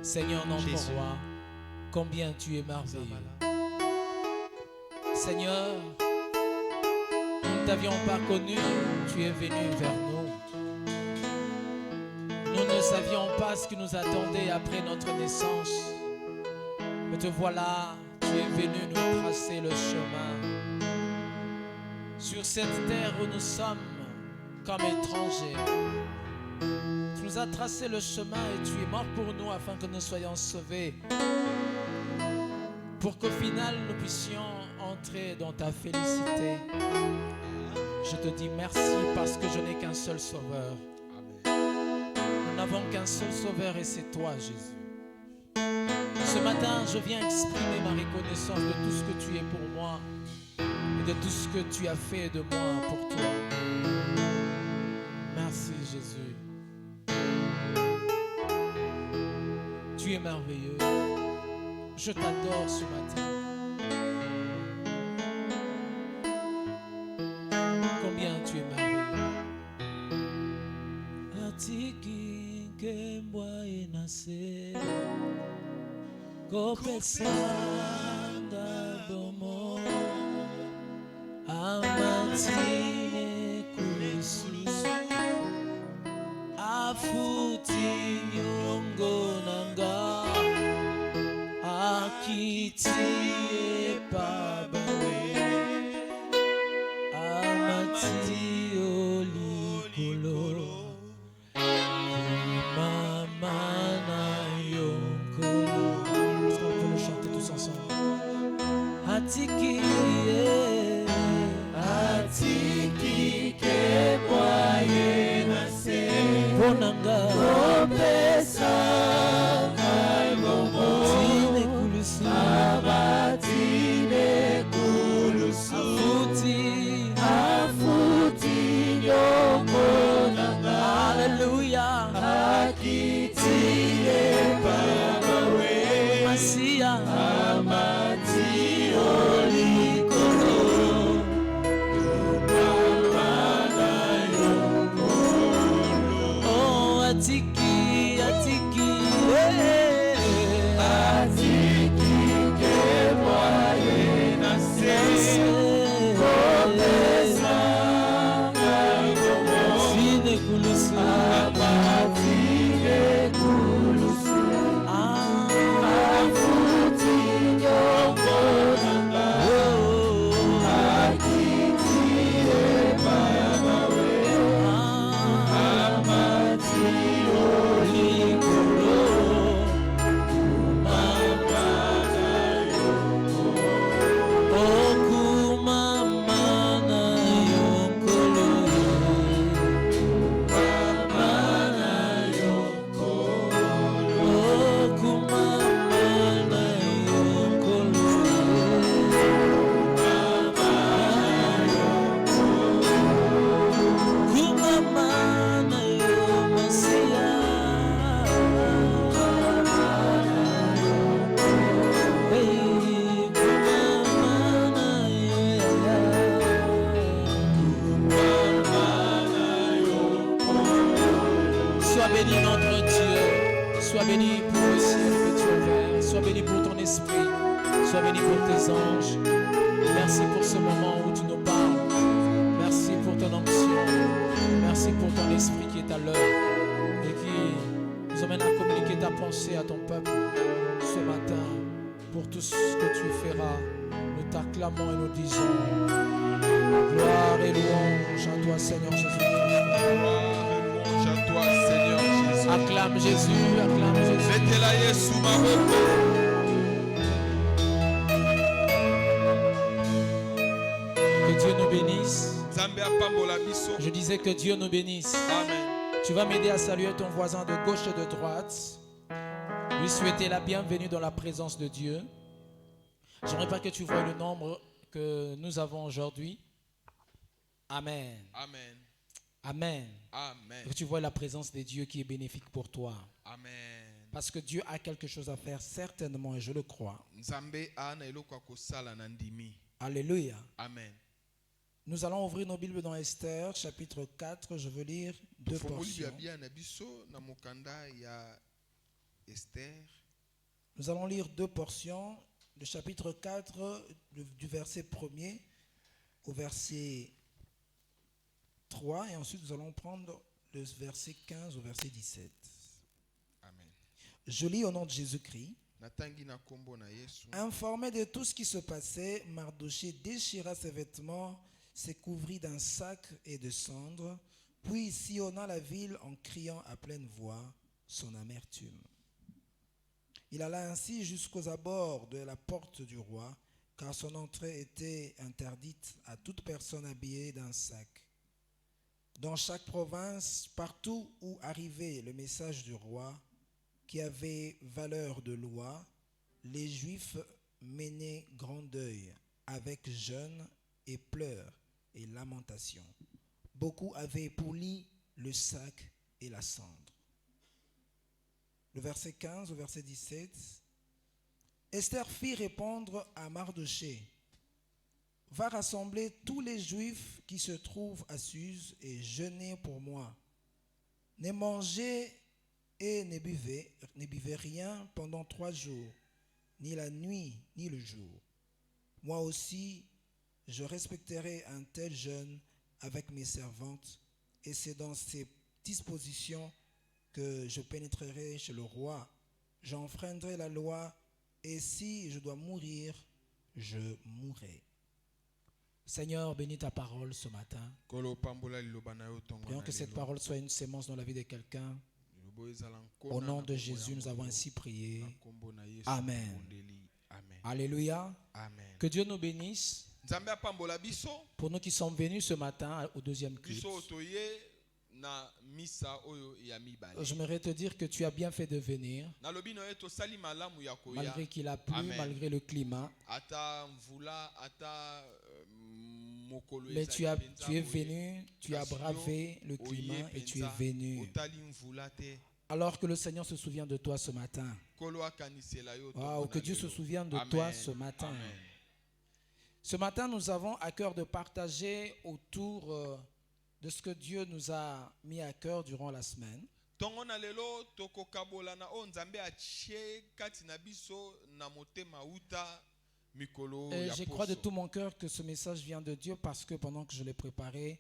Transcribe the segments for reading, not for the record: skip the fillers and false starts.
Seigneur, notre Jésus. roi, combien tu es merveilleux. Seigneur, nous ne t'avions pas connu, tu es venu vers nous. Nous ne savions pas ce qui nous attendait après notre naissance. Mais te voilà, tu es venu nous tracer le chemin. Sur cette terre où nous sommes comme étrangers, tu nous as tracé le chemin et tu es mort pour nous afin que nous soyons sauvés. Pour qu'au final nous puissions entrer dans ta félicité. Je te dis merci parce que je n'ai qu'un seul sauveur. Nous n'avons qu'un seul sauveur et c'est toi, Jésus. Ce matin, je viens exprimer ma reconnaissance de tout ce que tu es pour moi et de tout ce que tu as fait de moi pour toi. Merci, Jésus. Tu es merveilleux. Je t'adore ce matin. Combien tu es merveilleux. Atiki kembwa enase kopesanga bomo amatine kulisu afuti nyongo nanga akitie pabawe amati olikolo mama na yonkolo. Est-ce qu'on peut le chanter tous ensemble? Atiki atiki ke boye nase bonanga opesa Abatine kulusu afuti nyongo nanga hallelujah akitie pabawe masia amati olikolo oh atiki atiki atiki ke boye nase kopesa abatine kulusu abatine kulusu afuti nyongo nanga akitie pabawe amati olikolo Sois béni notre Dieu, sois béni pour le ciel que tu as ouvert, sois béni pour ton esprit, sois béni pour tes anges. Merci pour ce moment où tu nous parles, merci pour ton onction, merci pour ton esprit qui est à l'œuvre et qui nous emmène à communiquer ta pensée à ton peuple ce matin. Pour tout ce que tu feras, nous t'acclamons et nous disons gloire et louange à toi Seigneur Jésus-Christ. À toi, Seigneur Jésus. Acclame Jésus, acclame Jésus. Que Dieu nous bénisse. Je disais que Dieu nous bénisse. Amen. Tu vas m'aider à saluer ton voisin de gauche et de droite. Lui souhaiter la bienvenue dans la présence de Dieu. J'aimerais pas que tu vois le nombre que nous avons aujourd'hui. Amen. Amen. Amen. Amen. Que tu vois la présence de Dieu qui est bénéfique pour toi. Amen. Parce que Dieu a quelque chose à faire, certainement, et je le crois. Alléluia. Amen. Nous allons ouvrir nos Bibles dans Esther, chapitre 4. Je veux lire deux portions. Esther, Nous allons lire deux portions, le chapitre 4, du verset 1er au verset 3, et ensuite nous allons prendre le verset 15 au verset 17. amen. Je lis au nom de Jésus-Christ. Natangi na kombo na Yesu. Informé de tout ce qui se passait, Mardochée déchira ses vêtements, se couvrit d'un sac et de cendres, puis sillonna la ville en criant à pleine voix son amertume. Il alla ainsi jusqu'aux abords de la porte du roi, car son entrée était interdite à toute personne habillée d'un sac. Dans chaque province, partout où arrivait le message du roi, qui avait valeur de loi, les Juifs menaient grand deuil avec jeûne et pleurs et lamentations. Beaucoup avaient pour lit le sac et la cendre. Le verset 15 au verset 17. Esther fit répondre à Mardochée: Va rassembler tous les Juifs qui se trouvent à Suse et jeûnez pour moi. Ne mangez et ne buvez rien pendant 3 jours, ni la nuit, ni le jour. Moi aussi, je respecterai un tel jeûne avec mes servantes, et c'est dans ces dispositions que je pénétrerai chez le roi. J'enfreindrai la loi, et si je dois mourir, je mourrai. Seigneur, bénis ta parole ce matin. Kolo pambola liloba na yo tongo Prions na que cette lelo. parole soit une sémence dans la vie de quelqu'un. Liloba ezala nkona Au nom na de kombo ya Jésus, nous avons moto. ainsi prié. Na kombo na Yesu Amen. bondeli. Amen. Alléluia. Amen. Que Dieu nous bénisse. Nzambe apambola biso. Pour nous qui sommes venus ce matin au deuxième culte, Biso otoye na misa oyo ya mibale. j'aimerais te dire que tu as bien fait de venir, Nalobi na yo tosali malamu ya koya. malgré qu'il a plu, Amen. malgré le climat. Ata mvula, ata mokolo Mais ezali tu es penza venu, boye. tu as Kasi yo, bravé le oye climat et tu es penza, venu. otali mvula te. Alors que le Seigneur se souvient de toi ce matin. Kolo akanisela yo Wow, tongo que na Dieu se lelo. souvienne de Amen. toi ce matin. Amen. Ce matin, nous avons à cœur de partager autour de ce que Dieu nous a mis à cœur durant la semaine. Tongo na lelo tokokabola na o nzambe achie kati na biso na motema uta mikolo Et ya je crois de poso. tout mon cœur que ce message vient de Dieu parce que pendant que je l'ai préparé,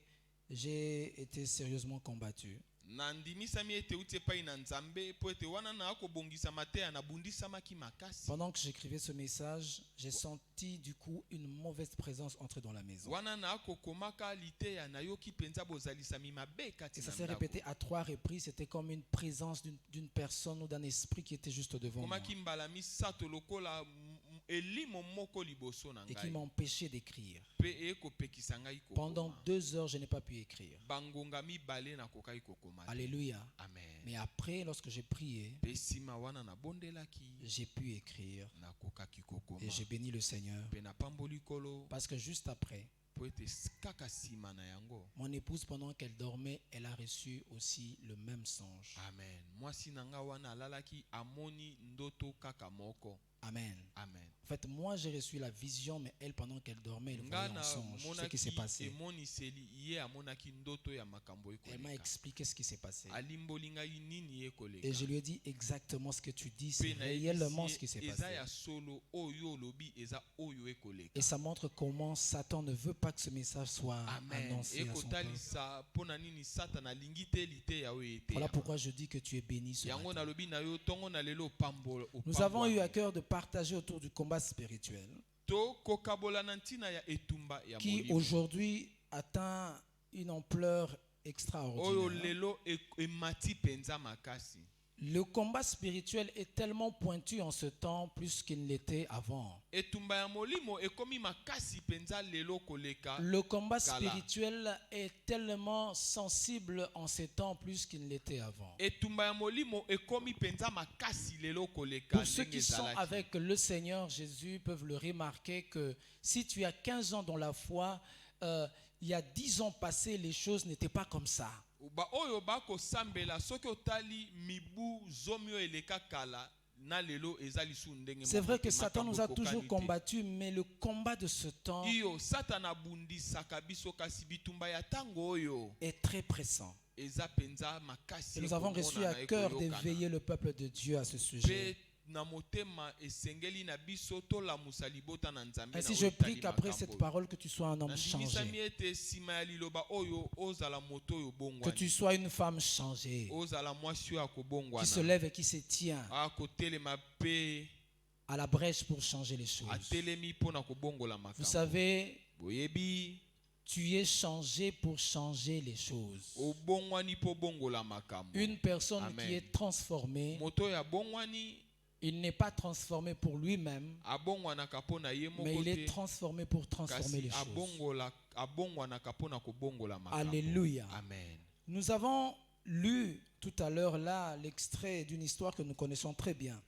j'ai été sérieusement combattu. Na ndimisami ete uti epai na nzambe po ete wana na akobongisama te anabundisamaki makasi. Pendant que j'écrivais ce message, j'ai senti du coup une mauvaise présence entrer dans la maison. Wana na akokomaka liteya na yoki penza bozalisami mabe Et kati ça na s'est ndako. répété à 3 reprises. C'était comme une présence d'une personne ou d'un esprit qui était juste devant moi Komaki mbala misato lokola elimo moko liboso na et qui ngai. m'empêchait d'écrire. Pe ekopekisa ngai kokoma. Pendant 2 heures, je n'ai pas pu écrire. Bangonga mibale na kokai kokoma. Alléluia. Amen. Mais après, lorsque j'ai prié, Pe sima wana na bondelaki j'ai pu écrire na kokaki kokoma. et j'ai béni le Seigneur. Pe na pamboli kolo Parce que juste après, po ete kaka sima na yango. mon épouse, pendant qu'elle dormait, elle a reçu aussi le même songe. Amen. Mwasi na nga wana alalaki amoni ndoto kaka moko. Amen. Amen. En fait, moi, j'ai reçu la vision, mais elle, pendant qu'elle dormait, elle voyait en Ngana songe ce qui s'est passé. emoniseli ye amonaki ndoto ya makambo Elle m'a ekoleka. expliqué ce qui s'est passé. Alimboli ngai nini ekoleka. Et je lui ai dit exactement ce que tu dis, c'est Pe na réellement yebisi ce qui s'est eza passé. ya solo oyo lobi eza oyo ekoleka. Et ça montre comment Satan ne veut pas que ce message soit Amen. annoncé à son peuple. Ekotalisa pona nini Satan alingi te lite ya oyo ete. Voilà pourquoi je dis que tu es béni ce Yango matin. na lobi na yo tongo na lelo pambo. Nous avons eu à cœur de partager autour du combat spirituel To kokabola na ntina ya etumba ya qui molimo. aujourd'hui atteint une ampleur Oyo extraordinaire. lelo emati penza makasi. Le combat spirituel est tellement pointu en ce temps plus qu'il ne l'était avant. Etumba ya molimo ekomi makasi penza lelo koleka. Le combat Kala. spirituel est tellement sensible en ces temps plus qu'il ne l'était avant. Etumba ya molimo ekomi penza makasi lelo koleka. Pour ceux ndenge qui sont ezalaki. avec le Seigneur Jésus peuvent le remarquer que si tu as 15 ans dans la foi, il y a 10 ans passés, les choses n'étaient pas comme ça. Ba oyo bako sambela soki otali mibu zomi oyo eleka kala na lelo ezali su ndenge C'est moko vrai te, que Satan nous a makambo toujours ekokani te. combattus, mais le combat de ce temps Iyo Satan abundisaka biso kasi bitumba ya tango oyo est très pressant. eza penza makasi Et nous avons reçu à cœur d'éveiller le peuple de Dieu à ce sujet. Ainsi, je prie qu'après cette parole, que tu sois un homme changé, que tu sois une femme changée, qui se lève et qui se tient à la brèche pour changer les choses. Vous savez, tu es changé pour changer les choses. Une personne qui est transformée, il n'est pas transformé pour lui-même, mais il est transformé pour transformer les choses. Alléluia. Amen. Nous avons lu tout à l'heure là l'extrait d'une histoire que nous connaissons très bien.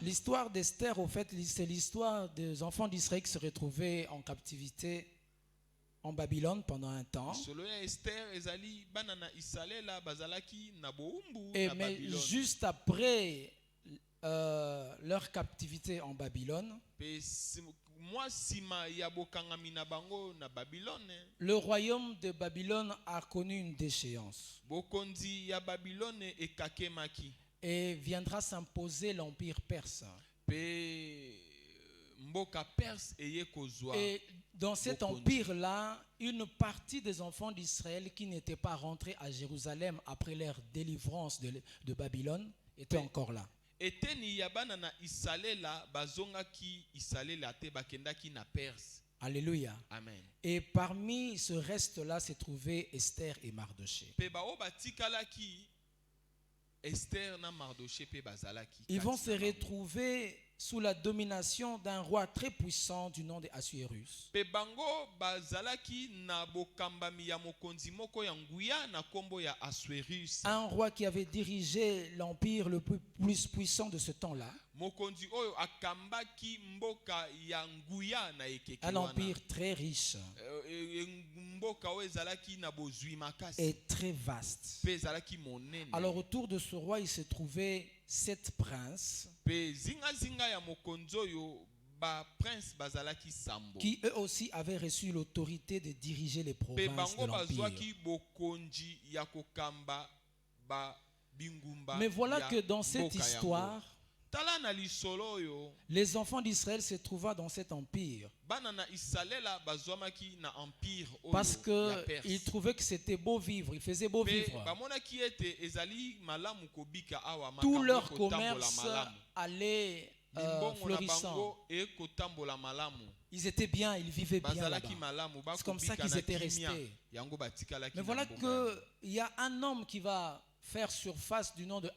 L'histoire d'Esther, au fait, c'est l'histoire des enfants d'Israël qui se retrouvaient en captivité en Babylone pendant un temps. Et mais juste après leur captivité en Babylone, le royaume de Babylone a connu une déchéance. Et viendra s'imposer l'empire perse. Et dans cet empire-là, une partie des enfants d'Israël qui n'étaient pas rentrés à Jérusalem après leur délivrance de Babylone étaient encore là. Alléluia. Amen. Et parmi ce reste-là s'est trouvé Esther et Mardoché. Ils vont se retrouver sous la domination d'un roi très puissant du nom d'Assuérus. Un roi qui avait dirigé l'empire le plus puissant de ce temps-là. Un empire très riche et très vaste. Alors autour de ce roi, il se trouvait 7 princes qui eux aussi avaient reçu l'autorité de diriger les provinces de l'empire. Mais voilà que dans cette histoire, les enfants d'Israël se trouvaient dans cet empire parce qu'ils trouvaient que c'était beau vivre, il faisait beau vivre. Tout leur commerce allait florissant. Ils étaient bien, ils vivaient bien là-bas. C'est comme ça qu'ils étaient restés. Mais voilà qu'il y a un homme qui va faire surface du nom de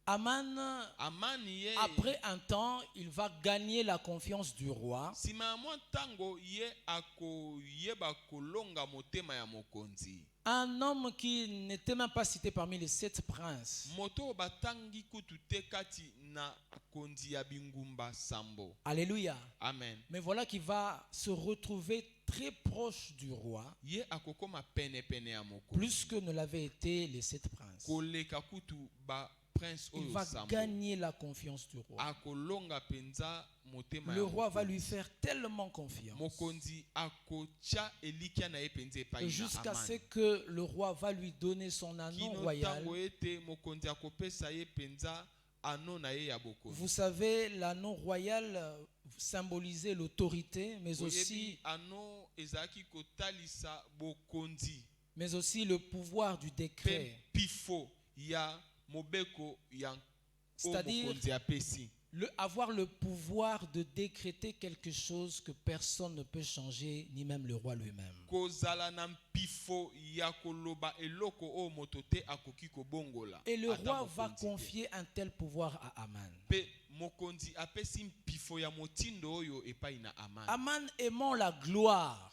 Aman. Après un temps, il va gagner la confiance du roi. Un homme qui n'était même pas cité parmi les 7 princes. Alléluia. Amen. Mais voilà qu'il va se retrouver très proche du roi, plus que ne l'avaient été les 7 princes. Il va gagner la confiance du roi. Le roi va lui faire tellement confiance jusqu'à ce que le roi va lui donner son anneau royal. Vous savez, l'anneau royal symbolisait l'autorité, mais aussi le pouvoir du décret. C'est-à-dire avoir le pouvoir de décréter quelque chose que personne ne peut changer, ni même le roi lui-même. Et le roi va confier un tel pouvoir à Aman. Aman aimant la gloire,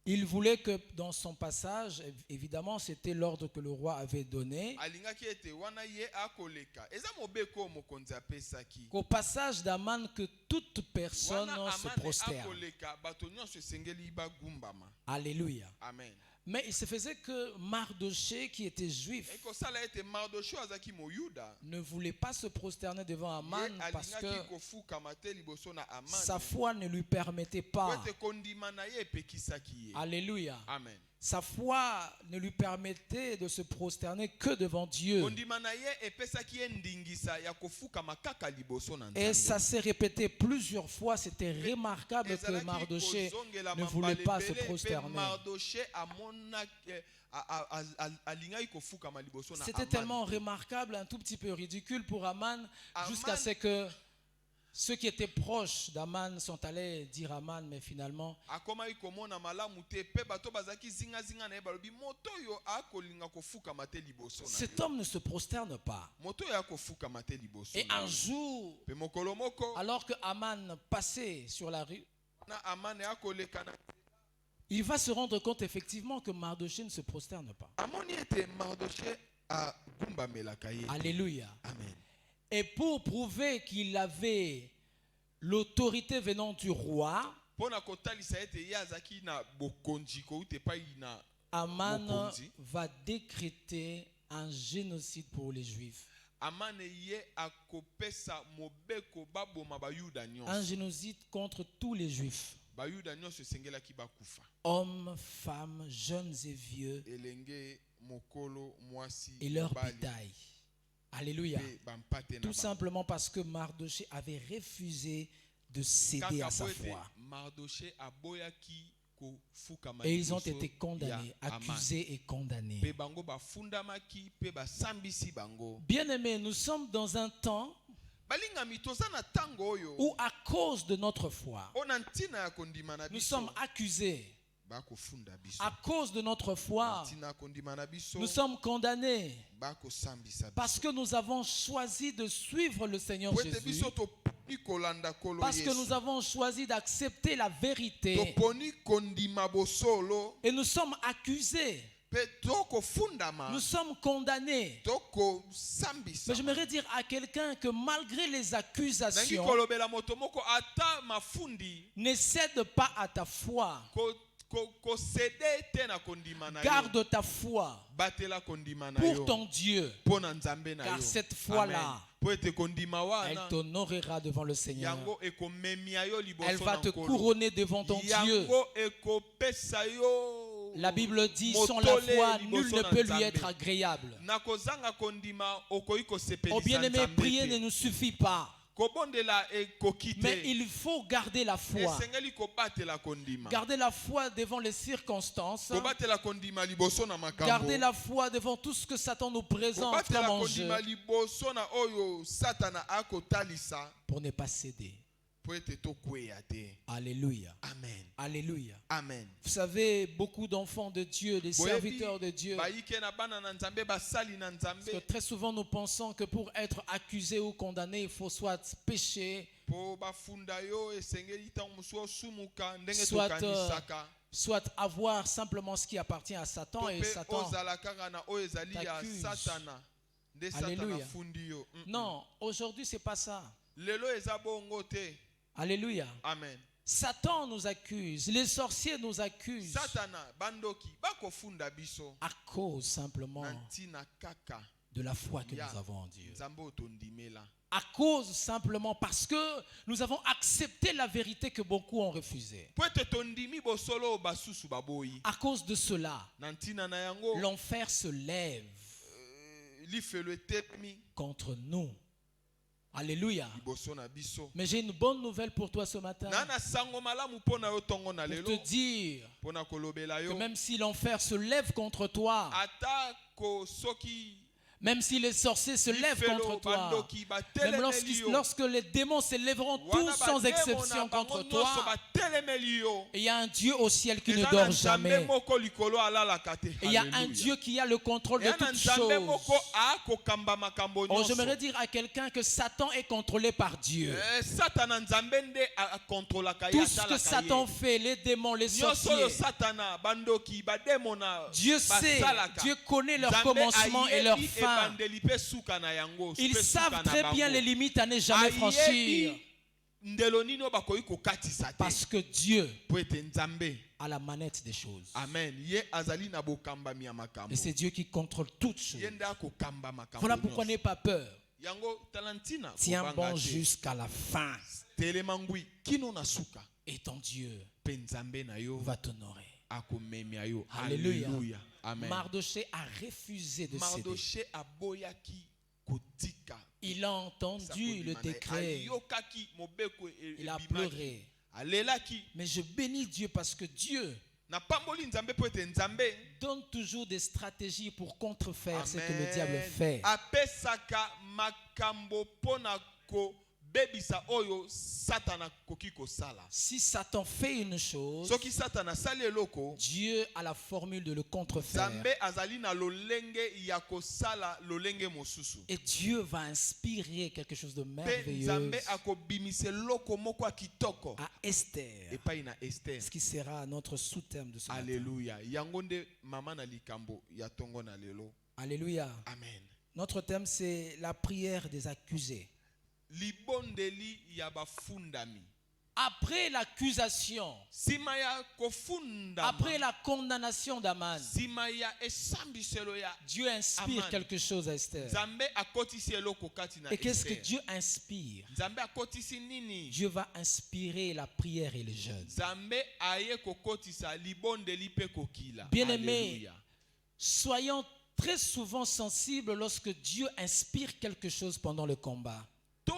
il voulait que dans son passage, évidemment c'était l'ordre que le roi avait donné, qu'au passage d'Aman que toute personne se prosterne. Alléluia. Amen. Mais il se faisait que Mardoché, qui était juif, ekosala ete Mardochée azaki moyuda ne voulait pas se prosterner devant Aman ye parce alingaki que kofukama te liboso na Aman sa foi ne lui permettait po pas. ete kondima na ye epekisaki ye. Alléluia. Amen. Sa foi ne lui permettait de se prosterner que devant Dieu. Kondima na ye epesaki ye ndingisa ya kofukama kaka liboso na Et Nzambe. ça s'est répété plusieurs fois. C'était remarquable que Ezalaki Mardoché kozongela ne voulait pas se mambala ebele, pe prosterner. Mardochée alingaki kofukama liboso na C'était Aman. tellement remarquable, un tout petit peu ridicule pour Aman, Aman- jusqu'à ce que ceux qui étaient proches d'Aman sont allés dire à Aman, mais finalement, akomaki komona malamu te pe bato bazaki zinga na ye balobi moto oyo akolinga kofukama te liboso na cet yo. homme ne se prosterne pas. Moto oyo akofukama te liboso Et na un yo. jour, Pe mokolo moko alors que Aman passait sur la rue, na Amane akoleka na il va se rendre compte effectivement que Mardoché ne se prosterne pas. amoni ete Mardochée agumbamelaka ye. Alléluia. Amen. Et pour prouver qu'il avait l'autorité venant du roi, Pona kotalisa ete ye azaki na bokonzi kouta epai na Aman Mokonzi. va décréter un génocide pour les Juifs. Amane ye akopesa mobeko baboma bayuda Un nyonso. génocide contre tous les Juifs. Bayuda nyonso esengelaki bakufa. Hommes, femmes, jeunes et vieux Elenge mokolo mwasi et leur mobali, bétail. Alléluia. pe bampate na Tout bango. simplement parce que Mardoché avait refusé de céder Kaka à sa po ete foi. Mardochée aboyaki kofukama Et ils ont liboso été condamnés, ya Aman. accusés et condamnés. Pe bango bafundamaki pe basambisi bango. Bien-aimés, nous sommes dans un temps Balingami toza na tango oyo où, à cause de notre foi, ona ntina ya kondima na nous biso sommes accusés. bakofunda biso. À cause de notre foi, Ntina ya kondima na biso nous sommes condamnés bakosambisa parce biso. que nous avons choisi de suivre le Seigneur Po ete Jésus, biso toponi kolanda kolo parce que nous Yesu. avons choisi d'accepter la vérité. Toponi kondima bosolo Et nous sommes accusés, pe tokofundama nous sommes condamnés. tokosambisa. Mais j'aimerais dire à quelqu'un que malgré les Nangi accusations, kolobela moto moko ata mafundi ne cède pas à ta foi. kosede te na kondima na yo. Garde ta foi Batela kondima na pour yo ton Dieu, mpo na Nzambe na car yo. cette foi-là, Amen. Po ete kondima elle wana t'honorera devant le Seigneur. yango ekomemia yo liboso Elle va na te nkolo. couronner devant ton Dieu. Yango ekopesa yo La Bible dit, sans la motole foi, liboso nul ne na peut lui Nzambe. être agréable. Na kozanga kondima okoki Oh kosepelisa bien-aimé, Nzambe prier te. ne nous suffit pas. Kobondela ekoki Mais te. il faut garder la foi. Esengeli kobatela kondima. Garder la foi devant les circonstances. Kobatela kondima liboso na makambo. Garder la foi devant tout ce que Satan nous présente Kobatela comme enjeu, kondima liboso na oyo Satana akotalisa pour ne pas céder. po ete tokweya te. Alléluia. Amen. Alléluia. Amen. Vous savez, beaucoup d'enfants de Dieu, des serviteurs de Dieu, Bayike na bana na Nzambe basali na parce que Nzambe très souvent nous pensons que pour être accusé ou condamné, il faut soit pécher, po bafunda yo esengeli ntango mosusu osumuka ndenge Soit, tokanisaka. soit avoir simplement ce qui appartient à Satan, To et pe Satan. ozala kaka na oyo ezali ya t'accuse. Satana. Nde Satana Alléluia. fundi yo. Non, aujourd'hui c'est pas ça. Lelo eza bongo te. Alléluia. Amen. Satan nous accuse, les sorciers nous accusent Satana bandoki bakofunda biso à cause simplement na ntina kaka de la foi que Ya. nous avons en Dieu. Nzambe otondimela. À cause simplement parce que nous avons accepté la vérité que beaucoup ont refusée. Po ete tondimi bosolo oyo basusu baboyi. À cause de cela, Na ntina na yango l'enfer se lève lifelo etelemi contre nous. Alléluia. liboso na biso. Mais j'ai une bonne nouvelle pour toi ce matin. Na na sango malamu mpona yo tongo na Pour lelo te dire mpona kolobela que yo même si l'enfer se lève contre toi, atako soki même si les sorciers se lèvent lifelo contre toi, bandoki même batelemeli yo. lorsque les démons se lèveront tous Wana sans bademo exception na bango contre nyonso toi, batelemeli yo. et il y a un Dieu au ciel qui ne Eza na dort Nzambe jamais. moko likolo alalaka te. Et il y a un Alléluia. Dieu qui a le contrôle de Eza na toutes Nzambe moko choses. akokamba makambo Oh, nyonso. j'aimerais dire à quelqu'un que Satan est contrôlé par Dieu. Satana Nzambe nde akontrolaka ye, Tout ce que atalaka Satan ye. fait, les démons, les Nyonso oyo sorciers, Satana bandoki bademona Dieu sait, basalaka. Dieu connaît leur Nzambe commencement et leur ayebi fin. ebandeli pe suka na yango, Ils pe suka savent na très bango. bien les limites à ne jamais Ayebi franchir. ndelo nini oyo bakoki kokatisa te Parce que Dieu po ete nzambe a la manette des choses. amen ye azali na bokambami ya makambo Et c'est Dieu qui contrôle toutes choses. ye nde akokamba makambo Voilà pourquoi nyonso. n'aie pas peur. Yango talantina Tiens kobanga bon te. jusqu'à la fin. telema ngwi kino na suka Et ton Dieu mpe nzambe na yo va t'honorer. akomemia yo. Alléluia. Alléluia. Amen. Mardoché a refusé de céder. Mardoché aboyaki kotika. Il a entendu le décret. Ayokaki mobeko Il a ebimaki. pleuré. Alelaki. Mais je bénis Dieu parce que Dieu Na pamboli nzambe po ete nzambe. donne toujours des stratégies pour contrefaire ce que le diable fait. Apesaka makambo pona ko bebisa oyo Satana koki kosala. Si Satan fait une chose, Soki Satana sali eloko, Dieu a la formule de le contrefaire. Nzambe azali na lolenge ya kosala lolenge mosusu. Et Dieu va inspirer quelque chose de Pe merveilleux Nzambe akobimise loko moko ya kitoko. à Esther, Epai na Esther. ce qui sera notre sous-thème de ce matin. Alléluia. Yango nde mama na likambo ya tongo na lelo. Alléluia. Amen. Notre thème, c'est la prière des accusés. Libondeli ya bafundami. Après l'accusation, Sima ya kofundama. après la condamnation d'Aman, Sima ya esambiselo ya Dieu inspire Aman. quelque chose à Esther. Nzambe akotisi eloko kati na Et qu'est-ce que Esther. Dieu inspire? Nzambe akotisi nini? Dieu va inspirer la prière et le jeûne. Nzambe aye kokotisa libondeli pe kokila. Bien-aimés, Alléluia. soyons très souvent sensibles lorsque Dieu inspire quelque chose pendant le combat. To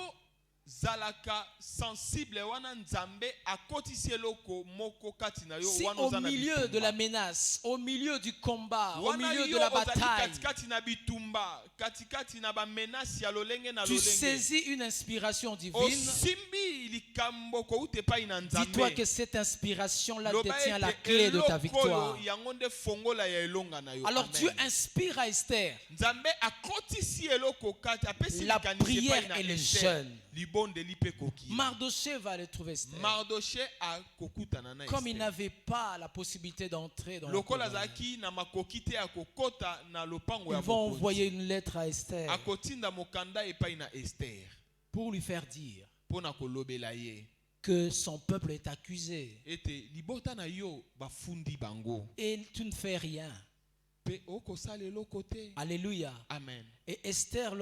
zalaka sensible wana nzambe akotisi eloko moko kati na yo Si wana au oza na milieu bitumba. de la menace, au milieu du combat, au Wana milieu de yo la ozali bataille, katikati na bitumba, katikati na bamenasi ya lolenge na tu lolenge. saisis une inspiration divine, Osimbi likambo kouta epai na dis-toi nzambe. que cette inspiration-là Loba détient la ete clé de ta eloko victoire. oyo yango nde fongola ya elonga na yo. Alors Amen. Dieu inspire à Esther Nzambe akotisi eloko kati apesi la likanisi prière epai na et le Esther. jeûne. Libondeli pe koki. Mardoché va aller trouver Esther. Mardoché akokutana na Comme il Esther. n'avait pas la possibilité d'entrer dans la Lokola couronne, azalaki na makoki te akokota na lopango ya ils vont mokonzi. envoyer une lettre à Esther Akotinda mokanda epai na Esther pour lui faire dire pona kolobela ye que son peuple est accusé ete libota na yo bafundi bango et tu ne fais rien. pe okosala eloko te. Alléluia. Amen. Et Esther,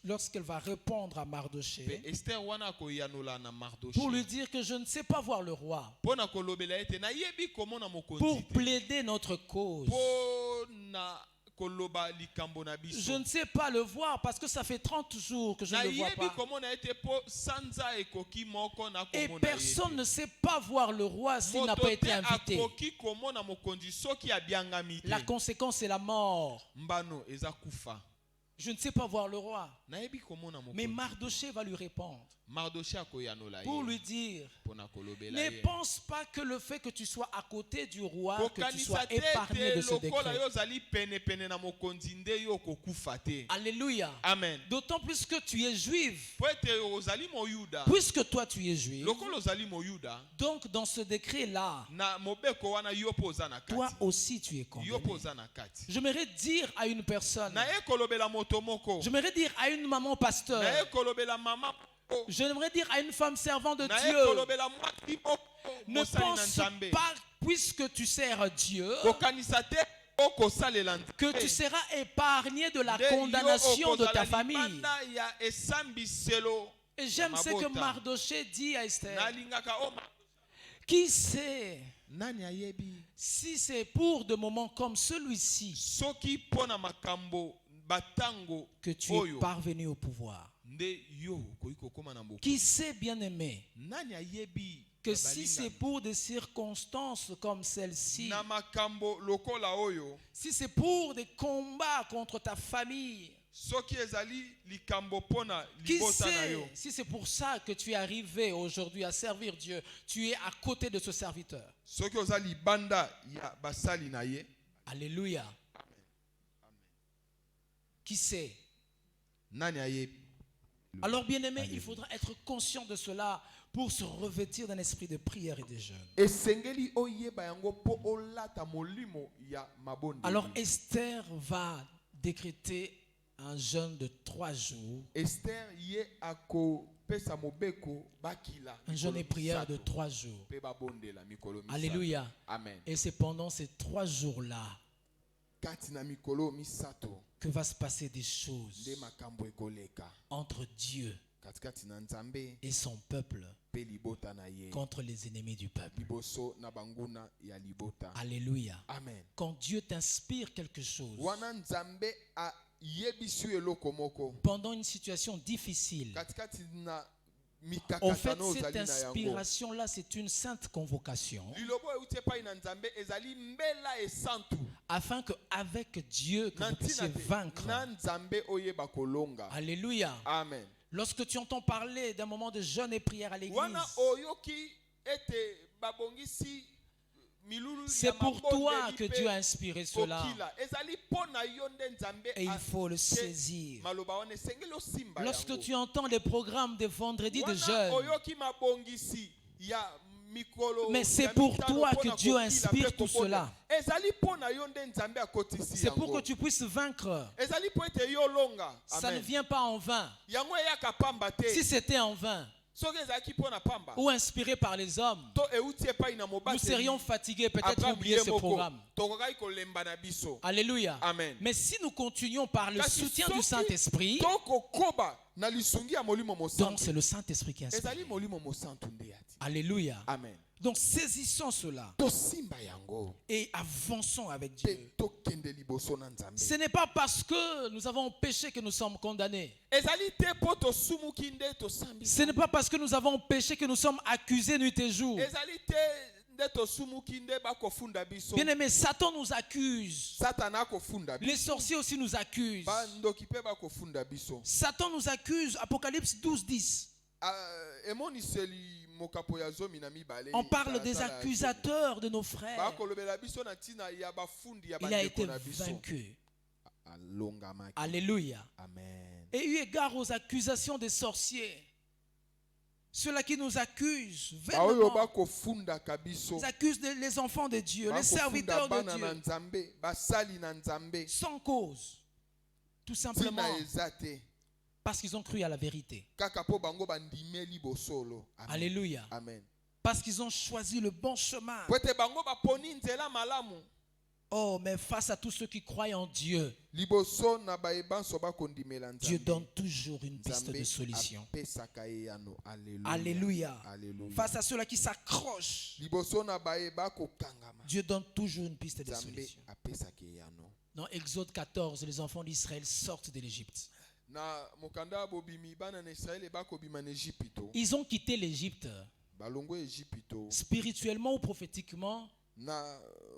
lorsqu'elle va répondre à Mardoché, Pe Esther wana akoyanola na Mardoché pour lui dire que je ne sais pas voir le roi, pona kolobela ete nayebi komona mokonzi pour te plaider notre cause. pona koloba likambo na Je biso ne sais pas le voir parce que ça fait 30 jours que je ne le vois nayebi pas. komona ete po sanza ekoki moko na Et komona personne ne sait pas voir le roi s'il n'a moto pas te été invité. akoki komona mokonzi soki abiangami te. La conséquence, c'est la mort. mbano eza kufa. Je ne sais pas voir le roi. Nayebi komona Mais mokonzi. Mardoché va lui répondre Mardoché akoyanola pour ye lui dire, pona kolobela ne ye pense pas que le fait que tu sois à côté du roi, que tu kokanisa sois te épargné de ete ce lokola décret. yo ozali penepene na mokonzi nde yo kokufa te. Alléluia. Amen. D'autant plus que tu es juif. Po ete ozali moyuda Puisque toi tu es juif, lokola ozali moyuda donc dans ce décret-là, na mobeko wana yo mpo oza na toi kati aussi tu es yo condamné. mpo oza na kati. J'aimerais dire à une personne, naye kolobela moto moko j'aimerais dire à une maman pasteur, naye kolobela mama moko j'aimerais dire à une femme servante de naye Dieu, kolobela mwasi moko ne mosali na pense nzambe pas, puisque tu sers Dieu, kokanisa te okosalela que tu seras épargné de la nde yo condamnation de okozala ta famille. libanda ya esambiselo. Et j'aime ce que Mabota. Mardoché dit à Esther. nalingaka o Qui sait nani ayebi si c'est pour de moments comme celui-ci soki mpona makambo batango que tu es oyo parvenu au pouvoir? nde yo okoki kokóma na mboka. Qui sait, bien-aimé, Nani ayebi que na si balingami? c'est pour des circonstances comme celle-ci, na makambo lokola oyo si c'est pour des combats contre ta famille, soki ezali likambo mpona qui libota na sait yo si c'est pour ça que tu es arrivé aujourd'hui à servir Dieu, tu es à côté de ce serviteur. soki oza libanda ya basali na ye. Alléluia. Qui sait? Nani ayebi. Alors, bien-aimé, il faudra être conscient de cela pour se revêtir d'un esprit de prière et de jeûne. esengeli oyeba yango mpo olata molimo ya mabondeli. Alors, Esther va décréter un jeûne de 3 jours. Esther ye ako pesa mobeko bakila Un jeûne et prière de misato, 3 jours. pe babondela mikolo misato. Alléluia. Amen. Et c'est pendant ces 3 jours-là Kati na mikolo misato que va se passer des choses nde makambo ekoleka entre Dieu katikati na Nzambe et son peuple pe libota na ye contre les ennemis du peuple. liboso na banguna ya libota. Alléluia. Amen. Quand Dieu t'inspire quelque chose Wana Nzambe a yebisu eloko moko pendant une situation difficile, katikati na en fait, mikakatano cette ozali na yango. inspiration-là, c'est une sainte convocation Lilobo euti epai na Nzambe ezali mbela esantu afin qu'avec Dieu, que na vous puissiez ntina te vaincre. na Nzambe oyeba kolonga. Alléluia. Amen. Lorsque tu entends parler d'un moment de jeûne et prière à l'église, Wana oyoki ete babongisi milulu c'est ya pour mabonde toi que lipe Dieu a inspiré cela. kokila. Ezali pona yo nde Nzambe Et il faut le ate saisir. maloba wana esengeli osimba Lorsque yango. tu entends les programmes de vendredi de Wana jeûne, oyoki mabongisi ya mikolo mais c'est ya pour mitano toi pona que Dieu kokila inspire pe tout kobonda. cela. Ezali pona yo nde Nzambe akotisi C'est pour que yango. tu puisses vaincre. Ezali po ete yo longa. Ça ne Amen. vient pas en vain. Yango eyaka pamba te. Si c'était en vain Soki ezalaki pona pamba. ou inspiré par les hommes, To euti epai na nous mobate. serions fatigués, peut-être oublier ce programme. Tokokaki kolemba na biso. Alléluia. Amen. Mais si nous continuons par le Kasi soutien du soki Saint-Esprit, tokokoba na lisungi ya molimo donc mosantu. c'est le Saint-Esprit qui inspire. Ezali molimo mosantu nde ati. Alléluia. Amen. Donc saisissons cela Tosimba yango. et avançons avec Pe Dieu. tokende liboso na Nzambe. Ce n'est pas parce que nous avons péché que nous sommes condamnés. Ezali te po tosumuki nde tosambi. Ce n'est pas parce que nous avons péché que nous sommes accusés nuit et jour. Ezali te nde tosumuki nde bakofunda biso. Bien aimé, Satan nous accuse. Satana akofunda biso. Les sorciers aussi nous accusent. Bandoki pe bakofunda biso. Satan nous accuse. Apocalypse 12, 10. Emoniseli mokapo ya zomi na mibale. On parle des accusateurs de nos frères. Bakolobela biso na tina ya bafundi ya Il a été bandeko na biso. vaincu. Alongamaki. Alléluia. Amen. Et eu égard aux accusations des sorciers, ceux-là qui nous accusent, Baoyo vainement, bakofunda kabiso. ils accusent les enfants de Dieu, les serviteurs de bana na Dieu, Nzambe, basali na Nzambe. sans cause. Tout Tina simplement ezate. parce qu'ils ont cru à la vérité. Kaka po bango bandimeli bosolo. Amen. Alléluia. Amen. Parce qu'ils ont choisi le bon chemin. Pwete bango baponi nzela malamu. Oh, mais face à tous ceux qui croient en Dieu, Liboso na baebanso bakondimela Nzambe. Dieu donne toujours une piste Nzambe de solution. apesaka ye yano. Alléluia. Alléluia. Alléluia. Face à ceux-là qui s'accrochent, Liboso na baeba kokangama. Dieu donne toujours une piste de Nzambe solution. apesaka ye yano. Dans Exode 14, les enfants d'Israël sortent de l'Égypte. Na mokanda bobimi bana na Israël bakobima na Egypto. Ils ont quitté l'Égypte. Balongo Egypto. Spirituellement ou prophétiquement, Na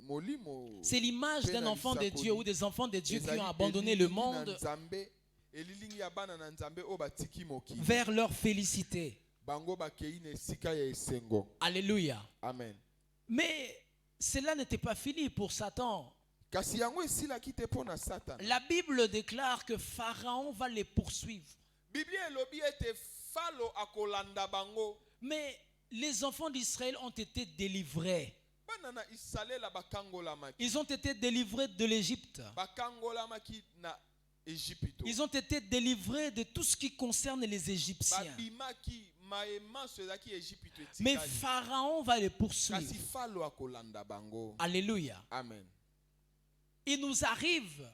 molimo. c'est l'image d'un enfant de Dieu ou des enfants de Dieu qui ont abandonné le monde Elilingi ya bana na Nzambe o batiki mokili. vers leur félicité. Bango bakei na esika ya esengo. Alléluia. Amen. Mais cela n'était pas fini pour Satan. Kasi yango esilaki te mpo na Satan. La Bible déclare que Pharaon va les poursuivre. Biblie elobi ete falo akolanda bango. Mais les enfants d'Israël ont été délivrés. Bana na Isalela bakangolamaki. Ils ont été délivrés de l'Égypte. Bakangolamaki na Egypto. Ils ont été délivrés de tout ce qui concerne les Égyptiens. Babimaki maemanso ezaki Egypto etikali. Mais Pharaon va les Kasi poursuivre. falo akolanda bango. Alléluia. Amen. Il nous arrive,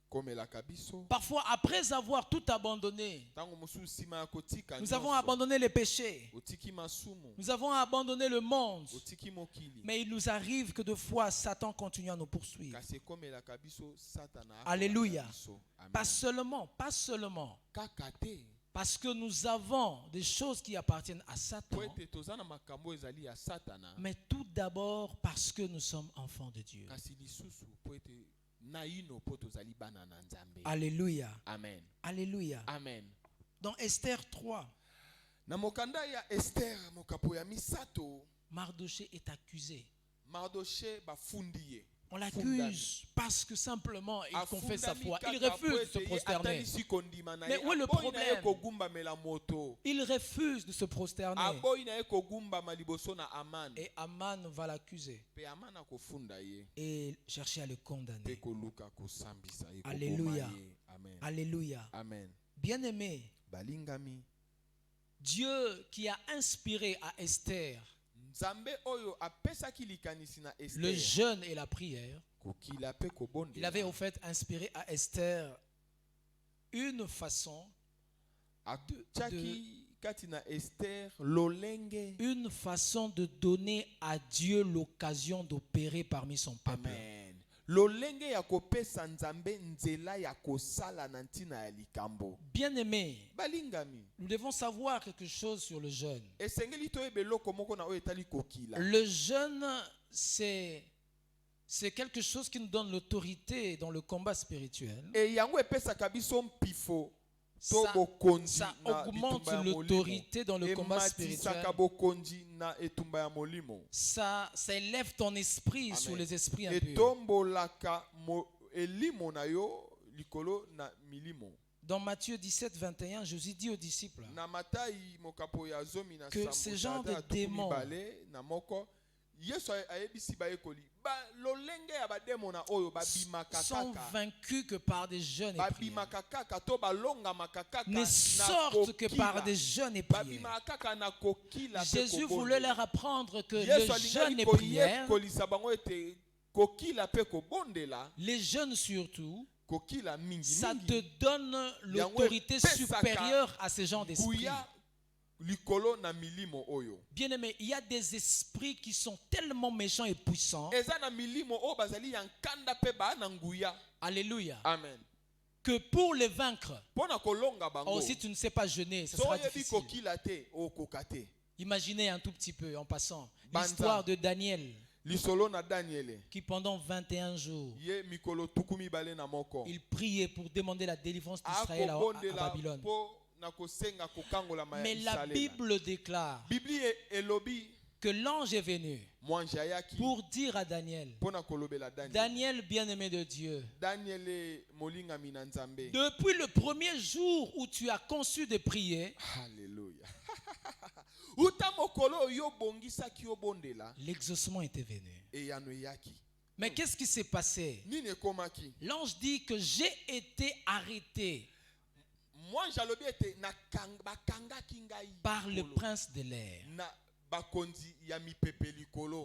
Komelaka biso. parfois après avoir tout abandonné, Tango mosusu sima ya kotika nous avons nyonso. abandonné les péchés, Otiki masumu. nous avons abandonné le monde. Otiki mokili. Mais il nous arrive que de fois Satan continue à nous poursuivre. Kasi ekomelaka biso Satana. Alléluia. Biso. Amen. Pas seulement, Kaka te. parce que nous avons des choses qui appartiennent à Satan, Po ete toza na makambo ezali ya Satana. mais tout d'abord parce que nous sommes enfants de Dieu. Kasi lisusu po ete naino po tozali bana na Nzambe. Alléluia. Amen. Alléluia. Amen. Dans Esther 3, Na mokanda ya Esther mokapo ya misato. Mardoché est accusé. Mardoché bafundi ye. On l'accuse parce que simplement il confesse sa foi. Il refuse de se prosterner. Mais où est le problème? Il refuse de se prosterner. Et Aman va l'accuser et chercher à le condamner. Alléluia. Amen. Alléluia. Amen. Bien-aimé, Balingami. Dieu qui a inspiré à Esther Nzambe oyo apesaki likanisi na le Esther. jeûne et la prière, Kokila pe kobondela. il avait au fait inspiré à Esther une façon Atiaki kati na Esther lolenge. une façon de donner à Dieu l'occasion d'opérer parmi son peuple. Amen. Lolenge ya kopesa Nzambe nzela ya kosala na ntina ya likambo. Bien-aimés, Balingami. nous devons savoir quelque chose sur le jeûne. Esengeli toyeba eloko moko na oyo etali kokila. Le jeûne, c'est quelque chose qui nous donne l'autorité dans le combat spirituel. Et yango epesaka biso mpifo. Ça augmente l'autorité dans le combat spirituel. Ça élève ton esprit sur les esprits impurs. Dans Matthieu 17, 21, Jésus dit aux disciples que ce genre de démons sont vaincus que par des jeûnes et prières. Ne sortent que par des jeûnes et prières. Jésus voulait leur apprendre que le jeûne et prière, les jeûnes surtout, ça te donne l'autorité supérieure à ces gens d'esprit. Bien-aimé, il y a des esprits qui sont tellement méchants et puissants. Alléluia. Amen. Que pour les vaincre, si tu ne sais pas jeûner, ça sera difficile. Imaginez un tout petit peu en passant l'histoire de Daniel, qui pendant 21 jours, il priait pour demander la délivrance d'Israël à Babylone. Mais la Bible déclare que l'ange est venu pour dire à Daniel, Daniel bien-aimé de Dieu, depuis le premier jour où tu as conçu de prier, l'exaucement était venu. Mais qu'est-ce qui s'est passé? L'ange dit que j'ai été arrêté par le prince de l'air.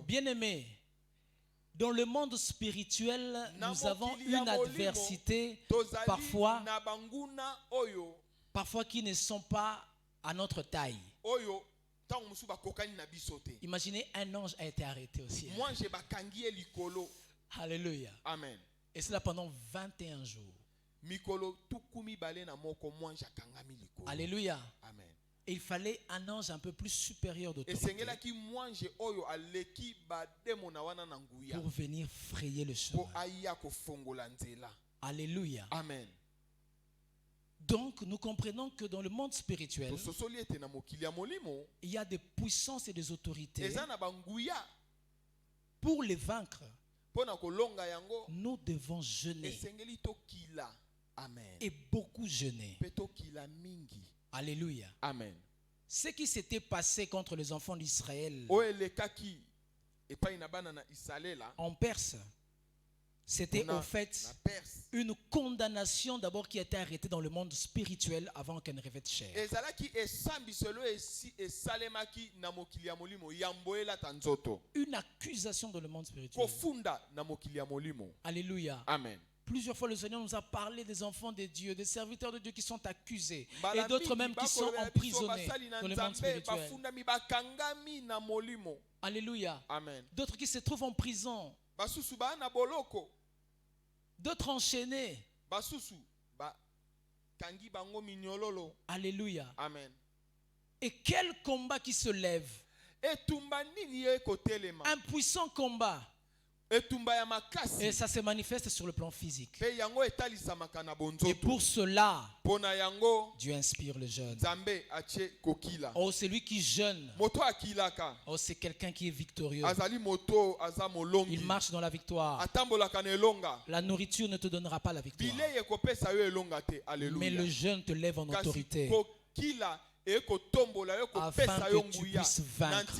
Bien-aimé, dans le monde spirituel, nous avons une adversité parfois qui ne sont pas à notre taille. Imaginez, un ange a été arrêté au ciel. Alléluia. Amen. Et cela pendant 21 jours. Alléluia. Amen. Et il fallait un ange un peu plus supérieur d'autorité pour venir frayer le chemin. Alléluia. Amen. Donc nous comprenons que dans le monde spirituel, il y a des puissances et des autorités. Pour les vaincre, nous devons jeûner. Amen. Et beaucoup jeûner. Alléluia. Amen. Ce qui s'était passé contre les enfants d'Israël en Perse, c'était au fait une condamnation d'abord qui était arrêtée dans le monde spirituel avant qu'elle ne revête chair. Une accusation dans le monde spirituel. Alléluia. Amen. Plusieurs fois, le Seigneur nous a parlé des enfants de Dieu, des serviteurs de Dieu qui sont accusés et d'autres même qui sont emprisonnés dans le monde spirituel. Alléluia. Amen. D'autres qui se trouvent en prison. D'autres enchaînés. Alléluia. Amen. Et quel combat qui se lève. Un puissant combat. Et ça se manifeste sur le plan physique. Et pour cela, Dieu inspire le jeûne. Oh, c'est lui qui jeûne. Oh, c'est quelqu'un qui est victorieux. Il marche dans la victoire. La nourriture ne te donnera pas la victoire. Mais le jeûne te lève en autorité afin que tu puisses vaincre.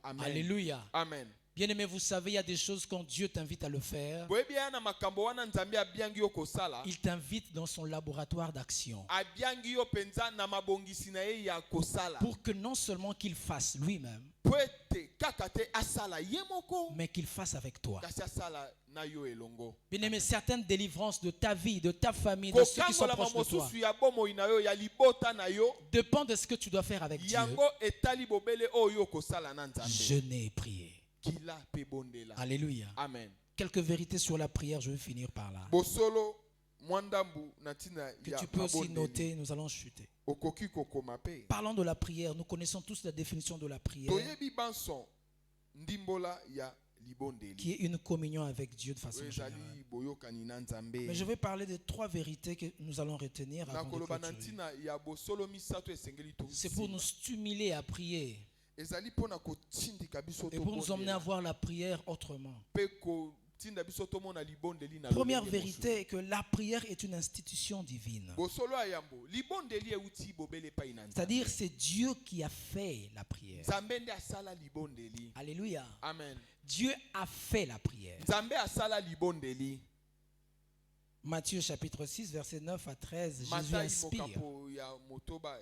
Amen. Alléluia. Amen. Bien-aimé, vous savez, il y a des choses quand Dieu t'invite à le faire. boyebi aya na makambo wana nzambe abiangi yo kosala Il t'invite dans son laboratoire d'action abiangi yo penza na mabongisi na ye ya kosala pour que non seulement qu'il fasse lui-même, po ete kaka te asala ye moko mais qu'il fasse avec toi. kasi asala na yo elongo Bien-aimé, certaines délivrances de ta vie, de ta famille, de ceux qui sont kokangolama proches de toi, mosusu ya bomoi na yo ya libota na yo dépendent de ce que tu dois faire avec Dieu. yango etali bobele oyo kosala na nzambe Jeûner et prier. kila pe bondela Alléluia. amen Quelques vérités sur la prière, je vais finir par là. bosolo mwandambu na ntina Que ya tu peux aussi mabondeli noter, nous allons chuter. okoki kokoma pe Parlons de la prière. Nous connaissons tous la définition de la prière, toyebi banso ndimbola ya libondeli qui est une communion avec Dieu de façon oyo générale. ezali boyokani na nzambe Mais je vais parler de 3 vérités que nous allons retenir avant de nakoloba na clôturer. ntina ya bosolo misato esengeli C'est pour nous stimuler à prier ezali mpona kotindika biso et pour nous emmener à tobondela voir la prière autrement. mpe kotinda biso tomona libondeli na Première lolenge vérité est que la prière est une institution divine. mosusu. bosolo ya yambo libondeli euti bobele epai na C'est-à-dire nzambe c'est Dieu qui a fait la prière. nzambe nde asala libondeli Alléluia. amen Dieu a fait la prière. nzambe asala libondeli Matthieu chapitre 6 verset 9 à 13, Jésus matai inspire. mokapo ya motoba